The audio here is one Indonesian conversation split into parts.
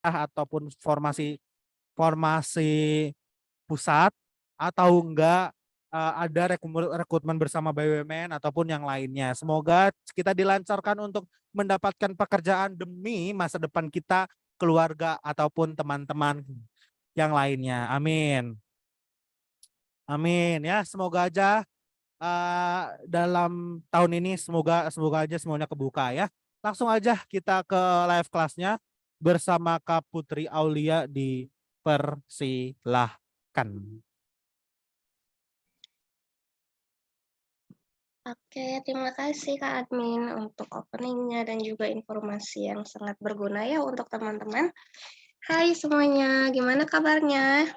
ataupun formasi formasi pusat atau enggak ada rekrutmen bersama BUMN ataupun yang lainnya. Semoga kita dilancarkan untuk mendapatkan pekerjaan demi masa depan kita, keluarga ataupun teman-teman yang lainnya. Amin. Amin ya, semoga aja dalam tahun ini semoga aja semuanya kebuka ya. Langsung aja kita ke live kelasnya bersama Kak Putri Aulia, dipersilahkan. Oke, terima kasih Kak Admin untuk openingnya dan juga informasi yang sangat berguna ya untuk teman-teman. Hai semuanya, gimana kabarnya?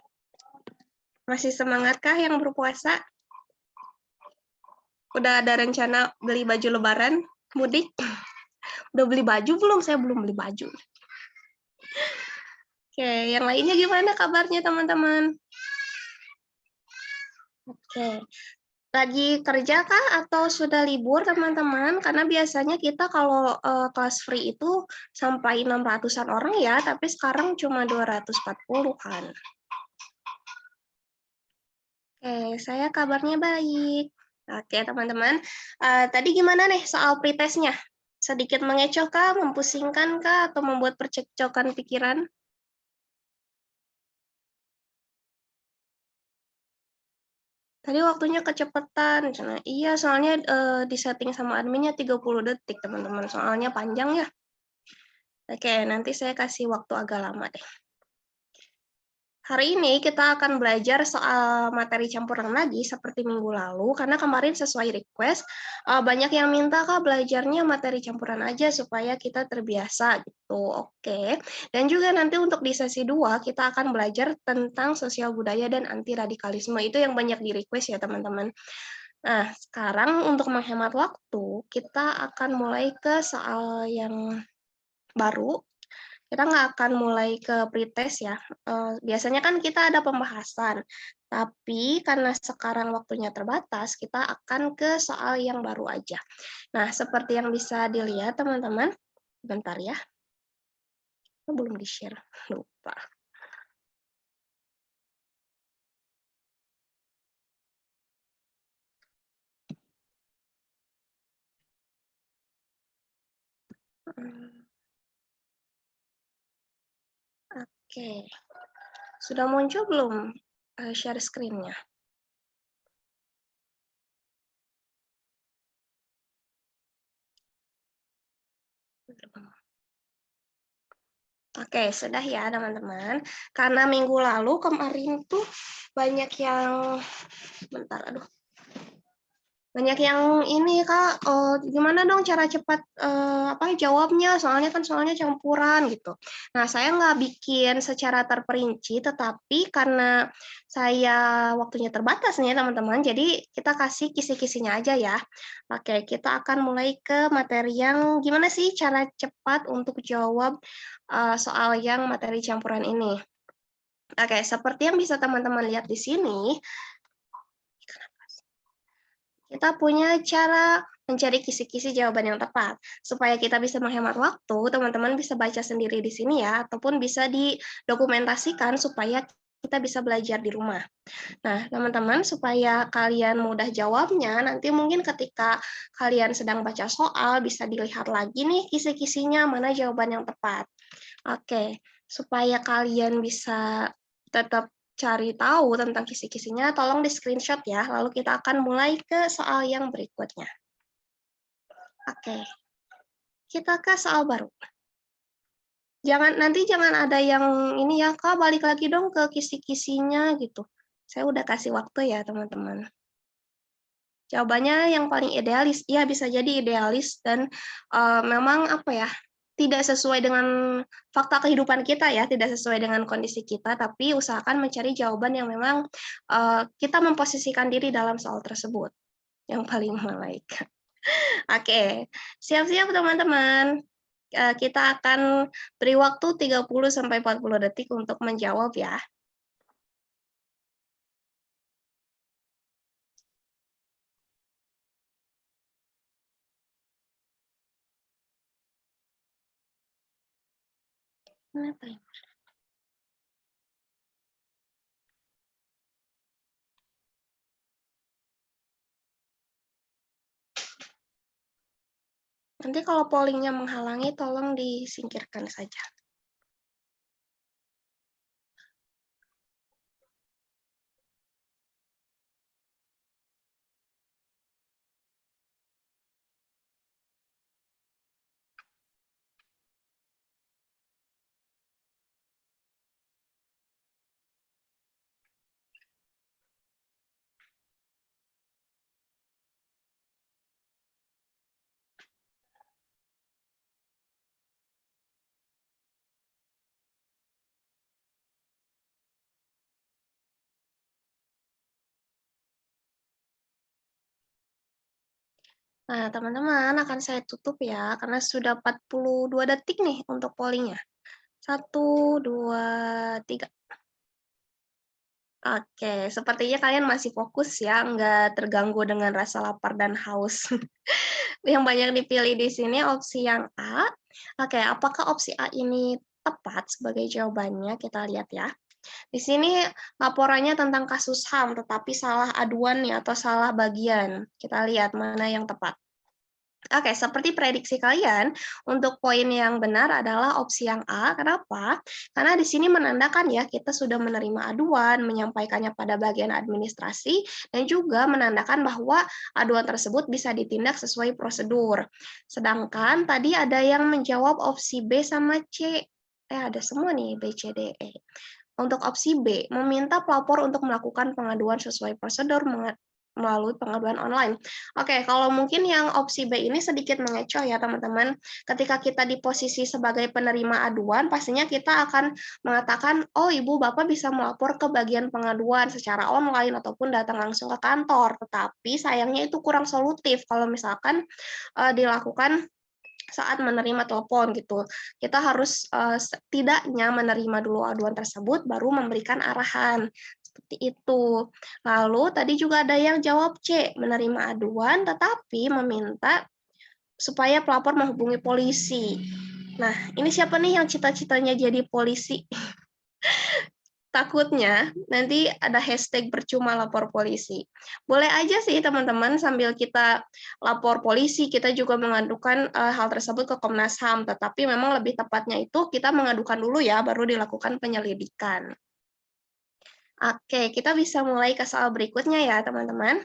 Masih semangatkah yang berpuasa? Udah ada rencana beli baju lebaran, mudik? Udah beli baju belum? Saya belum beli baju. Oke, yang lainnya gimana kabarnya teman-teman? Oke, lagi kerja kah atau sudah libur teman-teman? Karena biasanya kita kalau kelas free itu sampai 600-an orang ya, tapi sekarang cuma 240-an. Oke, saya kabarnya baik. Oke teman-teman, tadi gimana nih soal pretestnya? Sedikit mengecoh kah, mempusingkan kah, atau membuat percekcokan pikiran? Tadi waktunya kecepatan. Nah, iya, soalnya disetting sama adminnya 30 detik, teman-teman. Soalnya panjang ya. Oke, nanti saya kasih waktu agak lama deh. Hari ini kita akan belajar soal materi campuran lagi seperti minggu lalu, karena kemarin sesuai request, banyak yang minta Kak belajarnya materi campuran aja supaya kita terbiasa gitu. Oke. Dan juga nanti untuk di sesi 2 kita akan belajar tentang sosial budaya dan anti radikalisme. Itu yang banyak di request ya teman-teman. Nah, sekarang untuk menghemat waktu, kita akan mulai ke soal yang baru. Kita nggak akan mulai ke pretest ya. Biasanya kan kita ada pembahasan, tapi karena sekarang waktunya terbatas, kita akan ke soal yang baru aja. Nah, seperti yang bisa dilihat teman-teman, bentar ya, belum di-share, lupa. Oke, sudah muncul belum share screen-nya? Oke, sudah ya teman-teman. Karena minggu lalu kemarin tuh banyak yang, bentar, aduh. Banyak yang ini Kak, gimana dong cara cepat jawabnya, soalnya campuran gitu. Nah, saya nggak bikin secara terperinci, tetapi karena saya waktunya terbatas nih teman-teman, jadi kita kasih kisi-kisinya aja ya. Oke, kita akan mulai ke materi yang gimana sih cara cepat untuk jawab soal yang materi campuran ini. Oke, seperti yang bisa teman-teman lihat di sini, kita punya cara mencari kisi-kisi jawaban yang tepat. Supaya kita bisa menghemat waktu, teman-teman bisa baca sendiri di sini ya, ataupun bisa didokumentasikan supaya kita bisa belajar di rumah. Nah, teman-teman, supaya kalian mudah jawabnya, nanti mungkin ketika kalian sedang baca soal, bisa dilihat lagi nih kisi-kisinya, mana jawaban yang tepat. Oke, supaya kalian bisa tetap cari tahu tentang kisi-kisinya, tolong di-screenshot ya, lalu kita akan mulai ke soal yang berikutnya. Oke, kita ke soal baru. Nanti jangan ada yang ini ya, Kak, balik lagi dong ke kisi-kisinya gitu. Saya udah kasih waktu ya, teman-teman. Jawabannya yang paling idealis, ya bisa jadi idealis dan memang tidak sesuai dengan fakta kehidupan kita ya, tidak sesuai dengan kondisi kita, tapi usahakan mencari jawaban yang memang kita memposisikan diri dalam soal tersebut, yang paling malaikat. Oke, siap-siap teman-teman. Kita akan beri waktu 30-40 detik untuk menjawab ya. Mana timer? Nanti kalau pollingnya menghalangi, tolong disingkirkan saja. Nah, teman-teman akan saya tutup ya, karena sudah 42 detik nih untuk pollingnya. 1, 2, 3. Oke, sepertinya kalian masih fokus ya, nggak terganggu dengan rasa lapar dan haus. Yang banyak dipilih di sini opsi yang A. Oke, apakah opsi A ini tepat sebagai jawabannya? Kita lihat ya. Di sini laporannya tentang kasus HAM, tetapi salah aduan nih atau salah bagian. Kita lihat mana yang tepat. Oke, seperti prediksi kalian, untuk poin yang benar adalah opsi yang A. Kenapa? Karena di sini menandakan ya, kita sudah menerima aduan, menyampaikannya pada bagian administrasi, dan juga menandakan bahwa aduan tersebut bisa ditindak sesuai prosedur. Sedangkan tadi ada yang menjawab opsi B sama C. Ada semua nih, B, C, D, E. Untuk opsi B, meminta pelapor untuk melakukan pengaduan sesuai prosedur melalui pengaduan online. Oke, kalau mungkin yang opsi B ini sedikit mengecoh ya teman-teman. Ketika kita di posisi sebagai penerima aduan, pastinya kita akan mengatakan, oh ibu bapak bisa melapor ke bagian pengaduan secara online ataupun datang langsung ke kantor. Tetapi sayangnya itu kurang solutif kalau misalkan dilakukan saat menerima telepon gitu. Kita harus setidaknya menerima dulu aduan tersebut, baru memberikan arahan. Seperti itu. Lalu tadi juga ada yang jawab C, menerima aduan tetapi meminta supaya pelapor menghubungi polisi. Nah, ini siapa nih yang cita-citanya jadi polisi? Takutnya nanti ada hashtag percuma lapor polisi. Boleh aja sih teman-teman sambil kita lapor polisi, kita juga mengadukan hal tersebut ke Komnas HAM, tetapi memang lebih tepatnya itu kita mengadukan dulu ya, baru dilakukan penyelidikan. Oke, kita bisa mulai ke soal berikutnya ya teman-teman.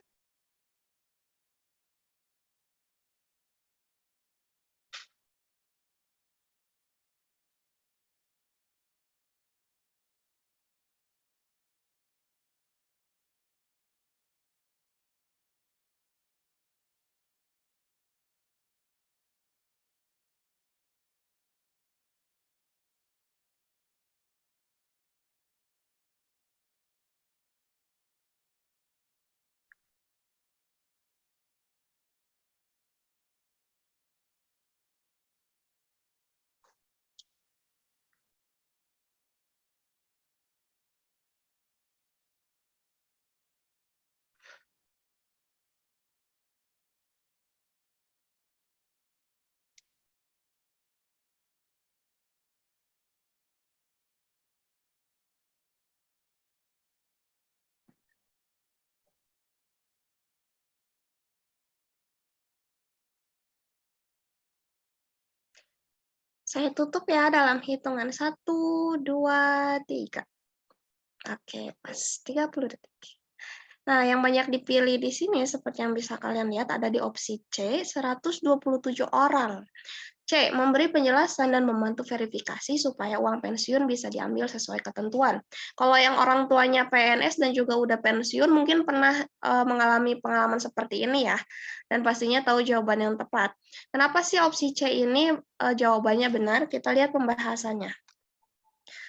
Saya tutup ya dalam hitungan 1, 2, 3. Oke, pas 30 detik. Nah, yang banyak dipilih di sini seperti yang bisa kalian lihat ada di opsi C, 127 orang. C. Memberi penjelasan dan membantu verifikasi supaya uang pensiun bisa diambil sesuai ketentuan. Kalau yang orang tuanya PNS dan juga udah pensiun mungkin pernah mengalami pengalaman seperti ini ya, dan pastinya tahu jawaban yang tepat. Kenapa sih opsi C ini jawabannya benar? Kita lihat pembahasannya.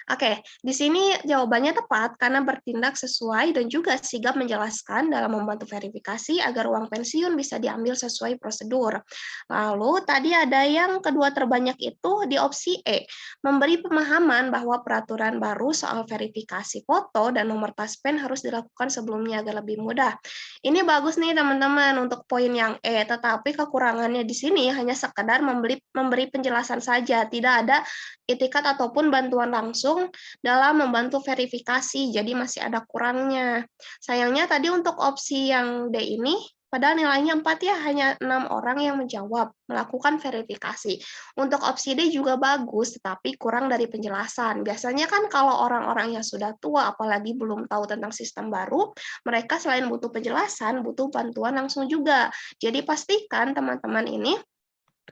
Oke, di sini jawabannya tepat karena bertindak sesuai dan juga sigap menjelaskan dalam membantu verifikasi agar uang pensiun bisa diambil sesuai prosedur. Lalu tadi ada yang kedua terbanyak itu di opsi E, memberi pemahaman bahwa peraturan baru soal verifikasi foto dan nomor taspen harus dilakukan sebelumnya agar lebih mudah. Ini bagus nih teman-teman untuk poin yang E, tetapi kekurangannya di sini hanya sekedar memberi penjelasan saja, tidak ada itikat ataupun bantuan langsung dalam membantu verifikasi, jadi masih ada kurangnya. Sayangnya tadi untuk opsi yang D ini, padahal nilainya 4 ya, hanya 6 orang yang menjawab, melakukan verifikasi. Untuk opsi D juga bagus, tetapi kurang dari penjelasan. Biasanya kan kalau orang-orang yang sudah tua, apalagi belum tahu tentang sistem baru, mereka selain butuh penjelasan, butuh bantuan langsung juga. Jadi pastikan teman-teman ini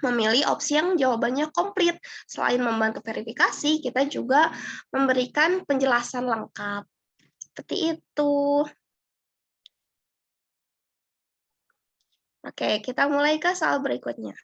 memilih opsi yang jawabannya komplit. Selain membantu verifikasi, kita juga memberikan penjelasan lengkap. Seperti itu. Oke, kita mulai ke soal berikutnya.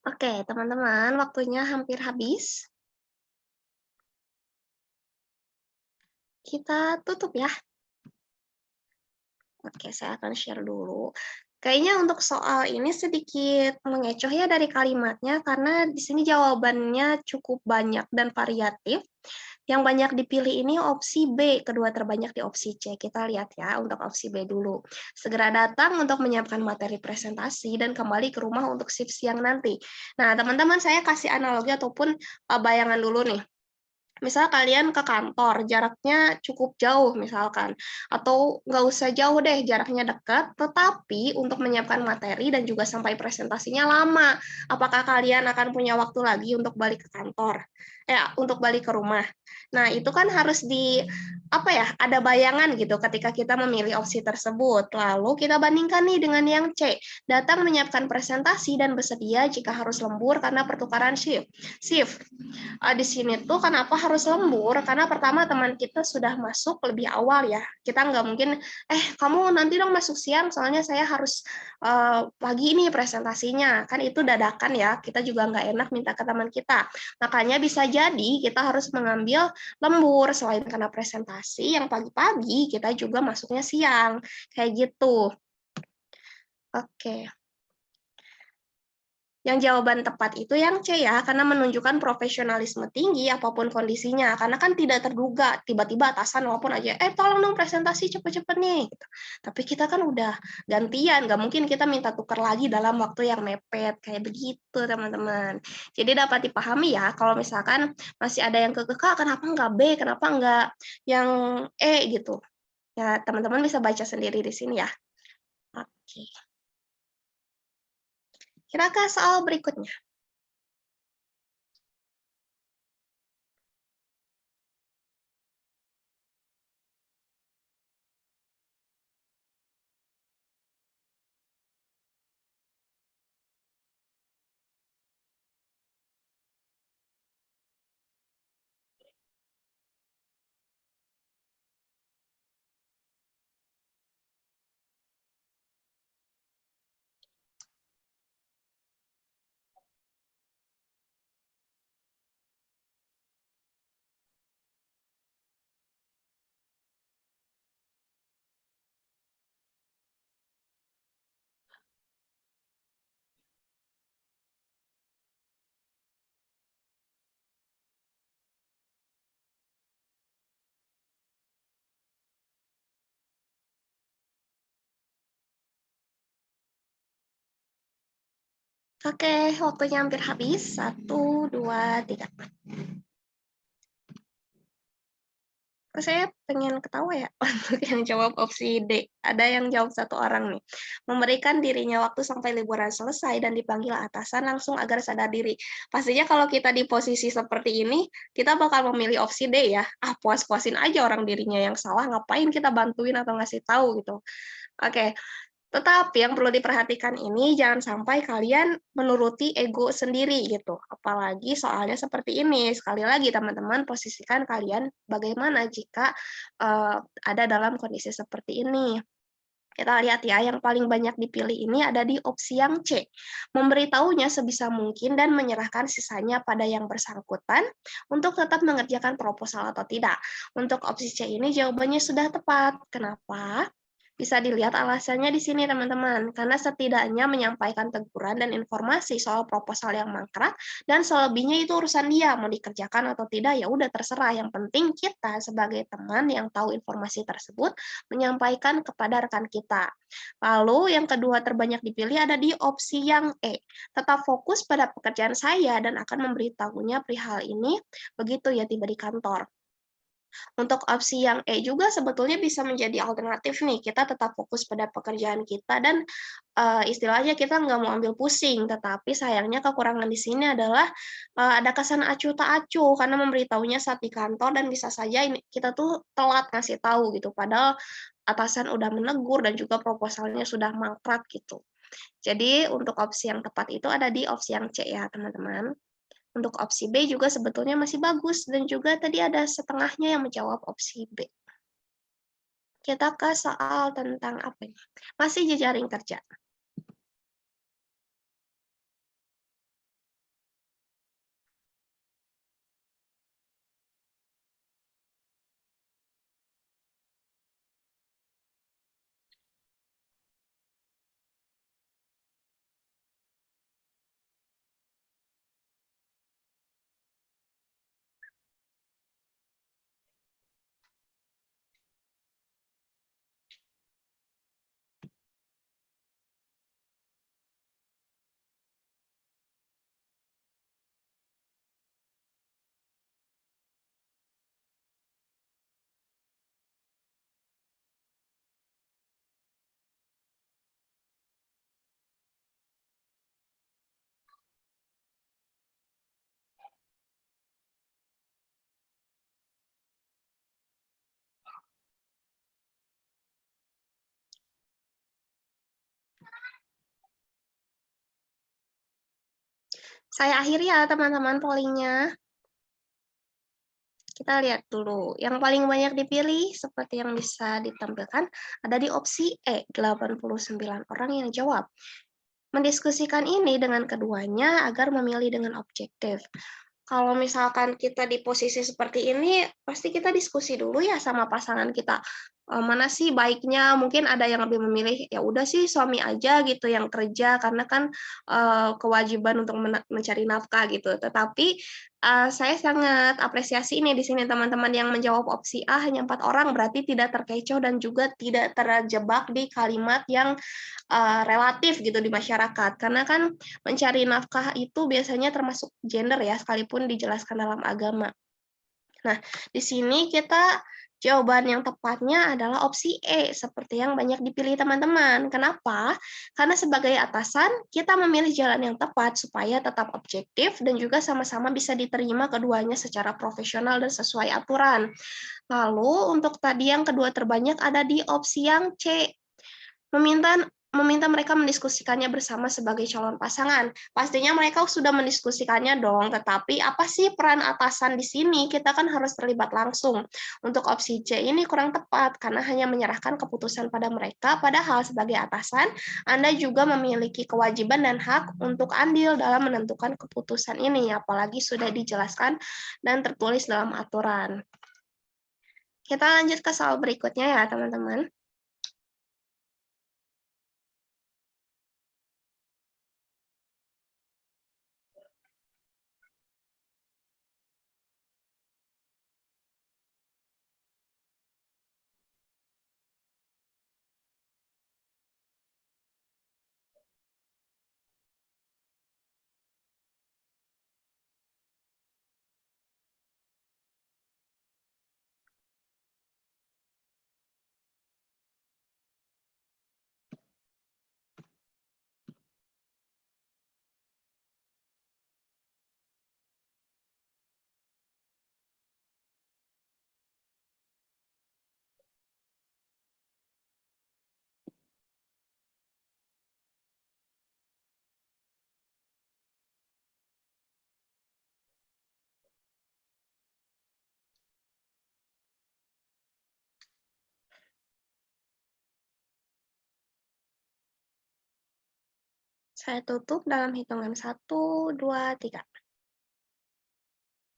Oke, teman-teman, waktunya hampir habis. Kita tutup ya. Oke, saya akan share dulu. Kayaknya untuk soal ini sedikit mengecoh ya dari kalimatnya, karena di sini jawabannya cukup banyak dan variatif. Yang banyak dipilih ini opsi B, kedua terbanyak di opsi C. Kita lihat ya untuk opsi B dulu. Segera datang untuk menyiapkan materi presentasi dan kembali ke rumah untuk shift siang nanti. Nah, teman-teman, saya kasih analogi ataupun bayangan dulu nih. Misal kalian ke kantor, jaraknya cukup jauh misalkan, atau nggak usah jauh deh, jaraknya dekat, tetapi untuk menyiapkan materi dan juga sampai presentasinya lama. Apakah kalian akan punya waktu lagi untuk balik ke kantor? Untuk balik ke rumah. Nah, itu kan harus apa ya, ada bayangan gitu ketika kita memilih opsi tersebut. Lalu kita bandingkan nih dengan yang C, datang menyiapkan presentasi dan bersedia jika harus lembur karena pertukaran shift. Shift di sini tuh kenapa harus lembur? Karena pertama teman kita sudah masuk lebih awal ya. Kita nggak mungkin, kamu nanti dong masuk siang, soalnya saya harus pagi ini presentasinya. Kan itu dadakan ya, kita juga nggak enak minta ke teman kita. Makanya bisa jadi kita harus mengambil lembur, selain karena presentasi yang pagi-pagi, kita juga masuknya siang. Kayak gitu. Oke. Yang jawaban tepat itu yang C ya, karena menunjukkan profesionalisme tinggi apapun kondisinya. Karena kan tidak terduga, tiba-tiba atasan walaupun aja, tolong dong presentasi cepet-cepet nih. Gitu. Tapi kita kan udah gantian, nggak mungkin kita minta tukar lagi dalam waktu yang mepet. Kayak begitu teman-teman. Jadi dapat dipahami ya, kalau misalkan masih ada yang kekeh, kenapa nggak B, kenapa nggak yang E gitu. Ya teman-teman bisa baca sendiri di sini ya. Oke. Kira ke soal berikutnya. Oke, waktunya hampir habis. 1, 2, 3. Saya pengen ketawa ya untuk yang jawab opsi D. Ada yang jawab satu orang nih. Memberikan dirinya waktu sampai liburan selesai dan dipanggil atasan langsung agar sadar diri. Pastinya kalau kita di posisi seperti ini, kita bakal memilih opsi D ya. Ah, puas-puasin aja orang dirinya yang salah, ngapain kita bantuin atau ngasih tahu gitu. Oke, tetapi yang perlu diperhatikan ini jangan sampai kalian menuruti ego sendiri gitu. Apalagi soalnya seperti ini. Sekali lagi teman-teman posisikan kalian bagaimana jika ada dalam kondisi seperti ini. Kita lihat ya, yang paling banyak dipilih ini ada di opsi yang C. Memberitahunya sebisa mungkin dan menyerahkan sisanya pada yang bersangkutan untuk tetap mengerjakan proposal atau tidak. Untuk opsi C ini jawabannya sudah tepat. Kenapa? Bisa dilihat alasannya di sini teman-teman, karena setidaknya menyampaikan teguran dan informasi soal proposal yang mangkrak dan selebihnya itu urusan dia mau dikerjakan atau tidak ya udah terserah. Yang penting kita sebagai teman yang tahu informasi tersebut menyampaikan kepada rekan kita. Lalu yang kedua terbanyak dipilih ada di opsi yang E. Tetap fokus pada pekerjaan saya dan akan memberitahunya perihal ini begitu ya tiba di kantor. Untuk opsi yang E juga sebetulnya bisa menjadi alternatif nih, kita tetap fokus pada pekerjaan kita dan, istilahnya kita nggak mau ambil pusing, tetapi sayangnya kekurangan di sini adalah, ada kesan acuh tak acuh karena memberitahunya saat di kantor dan bisa saja ini kita tuh telat ngasih tahu gitu, padahal atasan udah menegur dan juga proposalnya sudah mangkrak gitu. Jadi untuk opsi yang tepat itu ada di opsi yang C ya teman-teman. Untuk opsi B juga sebetulnya masih bagus dan juga tadi ada setengahnya yang menjawab opsi B. Kita ke soal tentang apa ini? Masih jejaring kerja. Saya akhiri ya teman-teman pollingnya. Kita lihat dulu. Yang paling banyak dipilih seperti yang bisa ditampilkan ada di opsi E, 89 orang yang jawab. Mendiskusikan ini dengan keduanya agar memilih dengan objektif. Kalau misalkan kita di posisi seperti ini, pasti kita diskusi dulu ya sama pasangan kita. Mana sih baiknya? Mungkin ada yang lebih memilih ya udah sih suami aja gitu yang kerja karena kan kewajiban untuk mencari nafkah gitu. Tetapi saya sangat apresiasi ini di sini teman-teman yang menjawab opsi A hanya 4 orang berarti tidak terkecoh dan juga tidak terjebak di kalimat yang relatif gitu di masyarakat. Karena kan mencari nafkah itu biasanya termasuk gender ya, sekalipun dijelaskan dalam agama. Nah, di sini kita jawaban yang tepatnya adalah opsi E, seperti yang banyak dipilih teman-teman. Kenapa? Karena sebagai atasan, kita memilih jalan yang tepat supaya tetap objektif dan juga sama-sama bisa diterima keduanya secara profesional dan sesuai aturan. Lalu untuk tadi yang kedua terbanyak ada di opsi yang C, meminta meminta mereka mendiskusikannya bersama sebagai calon pasangan. Pastinya mereka sudah mendiskusikannya dong, tetapi apa sih peran atasan di sini? Kita kan harus terlibat langsung. Untuk opsi C ini kurang tepat karena hanya menyerahkan keputusan pada mereka, padahal sebagai atasan, Anda juga memiliki kewajiban dan hak untuk andil dalam menentukan keputusan ini, apalagi sudah dijelaskan dan tertulis dalam aturan. Kita lanjut ke soal berikutnya ya, teman-teman. Saya tutup dalam hitungan 1, 2, 3.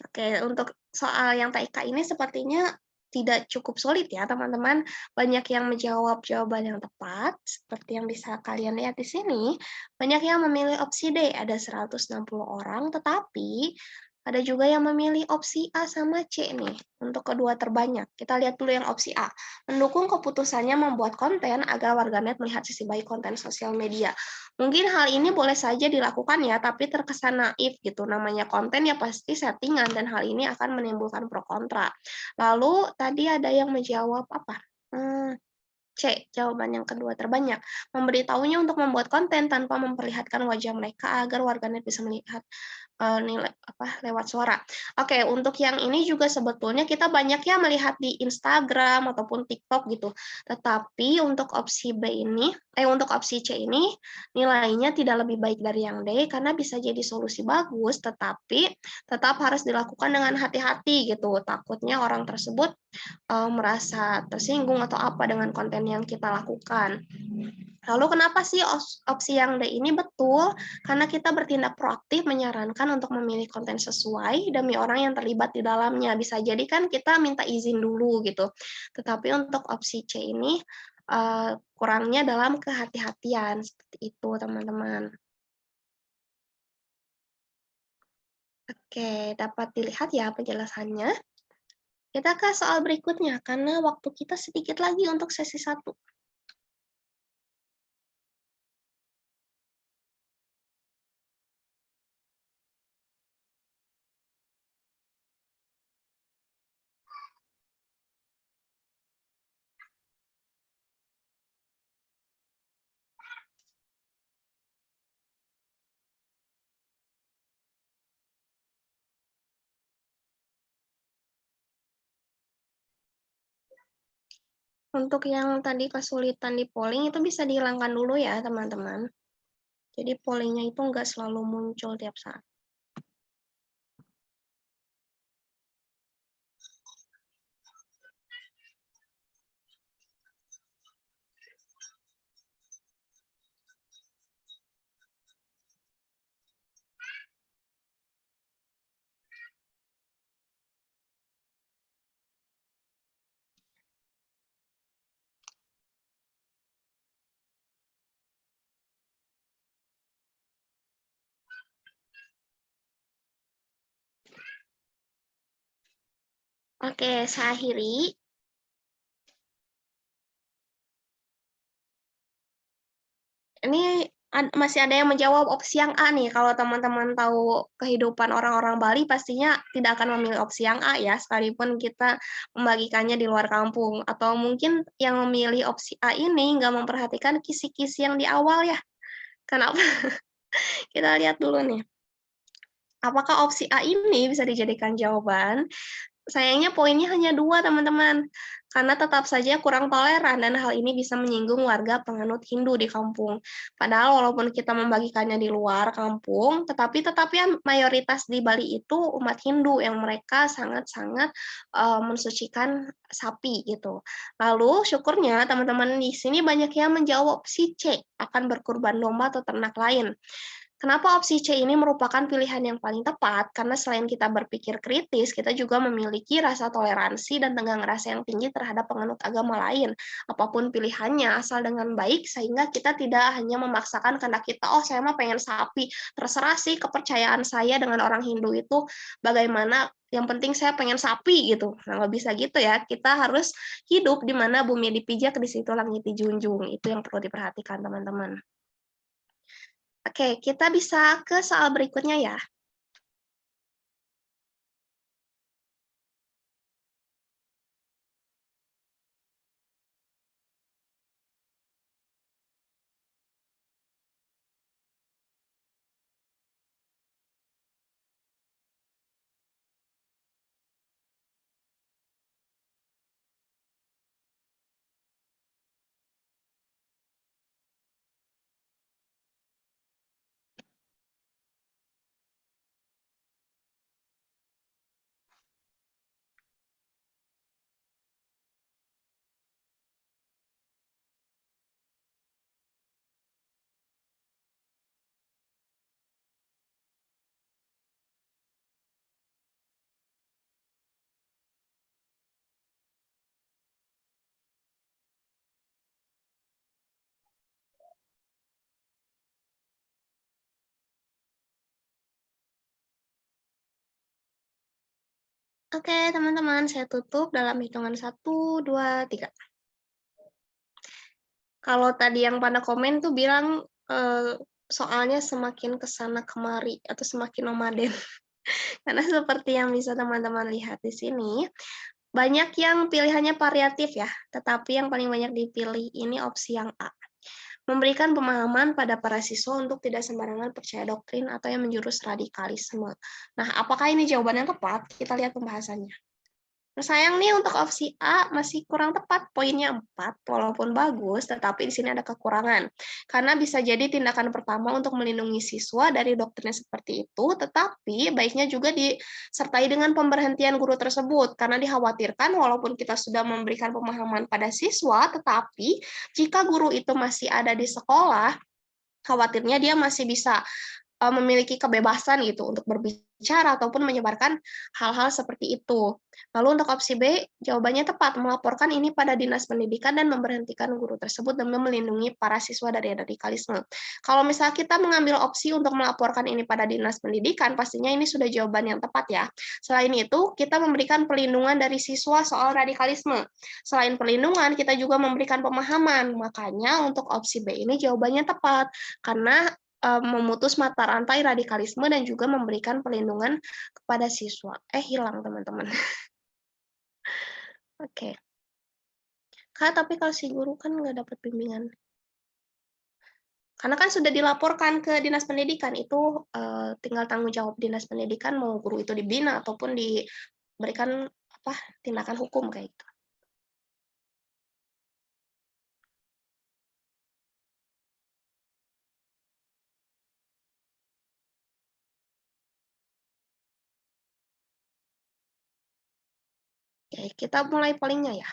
Oke, untuk soal yang TIK ini sepertinya tidak cukup sulit ya, teman-teman. Banyak yang menjawab jawaban yang tepat, seperti yang bisa kalian lihat di sini. Banyak yang memilih opsi D, ada 160 orang, tetapi ada juga yang memilih opsi A sama C nih, untuk kedua terbanyak. Kita lihat dulu yang opsi A. Mendukung keputusannya membuat konten agar warganet melihat sisi baik konten sosial media. Mungkin hal ini boleh saja dilakukan ya, tapi terkesan naif gitu. Namanya konten ya pasti settingan dan hal ini akan menimbulkan pro kontra. Lalu tadi ada yang menjawab apa? C, jawaban yang kedua terbanyak. Memberitahunya untuk membuat konten tanpa memperlihatkan wajah mereka agar warganet bisa melihat nilai apa, lewat suara. Oke, untuk yang ini juga sebetulnya kita banyak ya melihat di Instagram ataupun TikTok gitu. Tetapi untuk opsi B ini, untuk opsi C ini nilainya tidak lebih baik dari yang D karena bisa jadi solusi bagus, tetapi tetap harus dilakukan dengan hati-hati gitu. Takutnya orang tersebut merasa tersinggung atau apa dengan konten yang kita lakukan. Lalu kenapa sih opsi yang D ini betul? Karena kita bertindak proaktif menyarankan untuk memilih konten sesuai demi orang yang terlibat di dalamnya. Bisa jadi kan kita minta izin dulu gitu. Tetapi untuk opsi C ini kurangnya dalam kehati-hatian seperti itu, teman-teman. Oke, dapat dilihat ya penjelasannya. Kita ke soal berikutnya karena waktu kita sedikit lagi untuk sesi 1. Untuk yang tadi kesulitan di polling itu bisa dihilangkan dulu ya, teman-teman. Jadi pollingnya itu nggak selalu muncul tiap saat. Oke, saya akhiri. Ini masih ada yang menjawab opsi yang A nih. Kalau teman-teman tahu kehidupan orang-orang Bali, pastinya tidak akan memilih opsi yang A ya, sekalipun kita membagikannya di luar kampung. Atau mungkin yang memilih opsi A ini nggak memperhatikan kisi-kisi yang di awal ya. Kenapa? Kita lihat dulu nih. Apakah opsi A ini bisa dijadikan jawaban? Sayangnya poinnya hanya 2 teman-teman, karena tetap saja kurang toleran dan hal ini bisa menyinggung warga penganut Hindu di kampung. Padahal walaupun kita membagikannya di luar kampung, tetapi ya mayoritas di Bali itu umat Hindu yang mereka sangat-sangat, mensucikan sapi gitu. Lalu syukurnya teman-teman di sini banyak yang menjawab opsi C, akan berkurban domba atau ternak lain. Kenapa opsi C ini merupakan pilihan yang paling tepat? Karena selain kita berpikir kritis, kita juga memiliki rasa toleransi dan tenggang rasa yang tinggi terhadap penganut agama lain. Apapun pilihannya, asal dengan baik, sehingga kita tidak hanya memaksakan kehendak kita, oh saya mah pengen sapi, terserah sih kepercayaan saya dengan orang Hindu itu bagaimana, yang penting saya pengen sapi gitu. Nah, nggak bisa gitu ya, kita harus hidup di mana bumi dipijak, di situ langit dijunjung. Itu yang perlu diperhatikan teman-teman. Oke, kita bisa ke soal berikutnya ya. Oke, teman-teman, saya tutup dalam hitungan 1, 2, 3. Kalau tadi yang pada komen tuh bilang, soalnya semakin ke sana kemari atau semakin nomaden. Karena seperti yang bisa teman-teman lihat di sini, banyak yang pilihannya variatif ya, tetapi yang paling banyak dipilih ini opsi yang A. Memberikan pemahaman pada para siswa untuk tidak sembarangan percaya doktrin atau yang menjurus radikalisme. Nah, apakah ini jawaban yang tepat? Kita lihat pembahasannya. Nah, sayang nih untuk opsi A masih kurang tepat, poinnya 4, walaupun bagus, tetapi di sini ada kekurangan. Karena bisa jadi tindakan pertama untuk melindungi siswa dari doktrin seperti itu, tetapi baiknya juga disertai dengan pemberhentian guru tersebut, karena dikhawatirkan walaupun kita sudah memberikan pemahaman pada siswa, tetapi jika guru itu masih ada di sekolah, khawatirnya dia masih bisa memiliki kebebasan gitu untuk berbicara ataupun menyebarkan hal-hal seperti itu. Lalu untuk opsi B, jawabannya tepat, melaporkan ini pada Dinas Pendidikan dan memberhentikan guru tersebut demi melindungi para siswa dari radikalisme. Kalau misalnya kita mengambil opsi untuk melaporkan ini pada Dinas Pendidikan, pastinya ini sudah jawaban yang tepat ya. Selain itu, kita memberikan perlindungan dari siswa soal radikalisme. Selain perlindungan, kita juga memberikan pemahaman. Makanya untuk opsi B ini jawabannya tepat, karena memutus mata rantai radikalisme dan juga memberikan perlindungan kepada siswa. Hilang teman-teman. Oke. Kak, tapi kalau si guru kan nggak dapat bimbingan. Karena kan sudah dilaporkan ke Dinas Pendidikan, itu tinggal tanggung jawab Dinas Pendidikan mau guru itu dibina ataupun diberikan tindakan hukum kayak gitu. Oke, kita mulai pollingnya ya.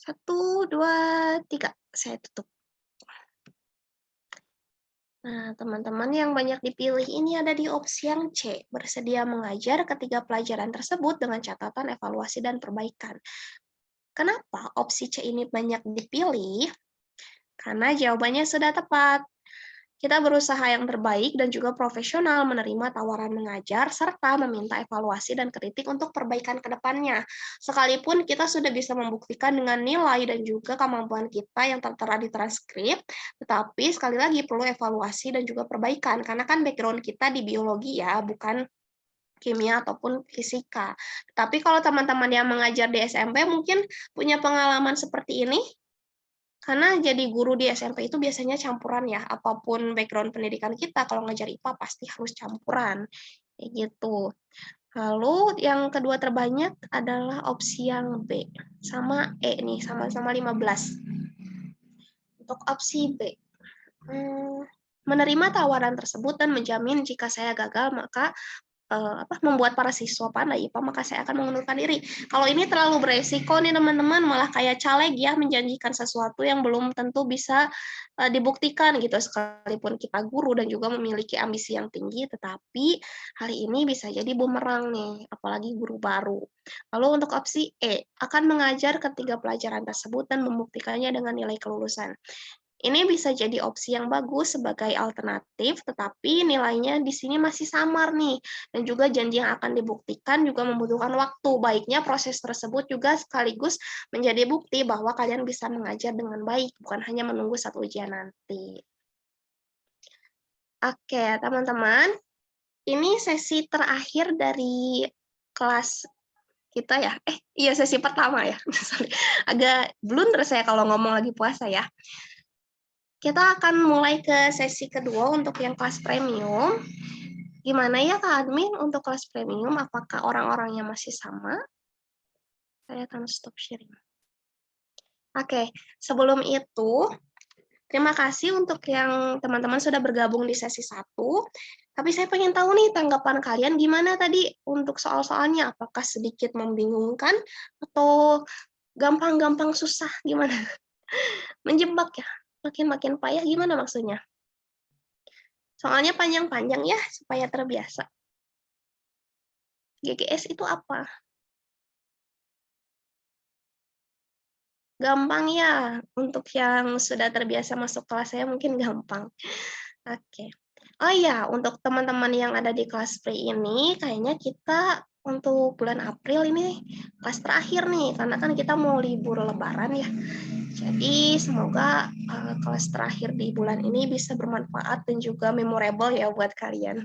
Satu, dua, tiga. Saya tutup. Nah, teman-teman yang banyak dipilih ini ada di opsi yang C, bersedia mengajar ketiga pelajaran tersebut dengan catatan evaluasi dan perbaikan. Kenapa opsi C ini banyak dipilih? Karena jawabannya sudah tepat. Kita berusaha yang terbaik dan juga profesional menerima tawaran mengajar, serta meminta evaluasi dan kritik untuk perbaikan ke depannya. Sekalipun kita sudah bisa membuktikan dengan nilai dan juga kemampuan kita yang tertera di transkrip, tetapi sekali lagi perlu evaluasi dan juga perbaikan, karena kan background kita di biologi ya, bukan kimia ataupun fisika. Tapi kalau teman-teman yang mengajar di SMP mungkin punya pengalaman seperti ini, karena jadi guru di SMP itu biasanya campuran ya, apapun background pendidikan kita, kalau ngajar IPA pasti harus campuran, kayak gitu. Lalu yang kedua terbanyak adalah opsi yang B, sama E nih, sama-sama 15. Untuk opsi B, menerima tawaran tersebut dan menjamin jika saya gagal maka membuat para siswa pandai IPA, maka saya akan mengundurkan diri. Kalau ini terlalu beresiko nih teman-teman, malah kayak caleg ya, menjanjikan sesuatu yang belum tentu bisa dibuktikan gitu, sekalipun kita guru dan juga memiliki ambisi yang tinggi, tetapi hal ini bisa jadi bumerang nih, apalagi guru baru. Lalu untuk opsi E, akan mengajar ketiga pelajaran tersebut dan membuktikannya dengan nilai kelulusan. Ini bisa jadi opsi yang bagus sebagai alternatif, tetapi nilainya di sini masih samar nih, dan juga janji yang akan dibuktikan juga membutuhkan waktu. Baiknya proses tersebut juga sekaligus menjadi bukti bahwa kalian bisa mengajar dengan baik, bukan hanya menunggu satu ujian nanti. Oke, teman-teman, ini sesi terakhir dari kelas kita ya. Iya sesi pertama ya. Sorry. Agak blunder saya kalau ngomong lagi puasa ya. Kita akan mulai ke sesi kedua untuk yang kelas premium. Gimana ya Kak Admin untuk kelas premium? Apakah orang-orangnya masih sama? Saya akan stop sharing. Oke, sebelum itu Terima kasih untuk yang teman-teman sudah bergabung di sesi 1. Tapi saya pengen tahu nih tanggapan kalian gimana tadi untuk soal-soalnya? Apakah sedikit membingungkan atau gampang-gampang susah, gimana? Menjebak ya? Makin-makin payah gimana maksudnya? Soalnya panjang-panjang ya supaya terbiasa. GGS itu apa? Gampang ya, untuk yang sudah terbiasa masuk kelas saya mungkin gampang. Oke. Oh iya, untuk teman-teman yang ada di kelas free ini, kayaknya kita untuk bulan April ini kelas terakhir nih, karena kan kita mau libur lebaran ya. Jadi semoga kelas terakhir di bulan ini bisa bermanfaat dan juga memorable ya buat kalian.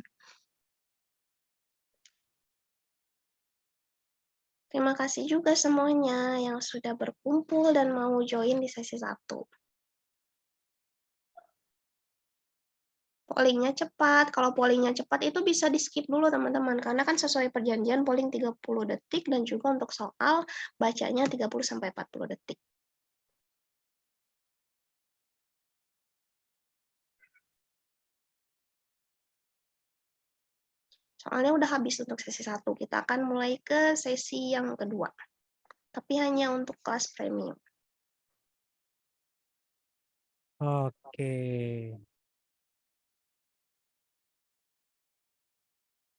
Terima kasih juga semuanya yang sudah berkumpul dan mau join di sesi 1. Pollingnya cepat, kalau pollingnya cepat itu bisa di-skip dulu teman-teman, karena kan sesuai perjanjian polling 30 detik dan juga untuk soal bacanya 30-40 detik. Soalnya udah habis untuk sesi 1, kita akan mulai ke sesi yang kedua, tapi hanya untuk kelas premium. Oke.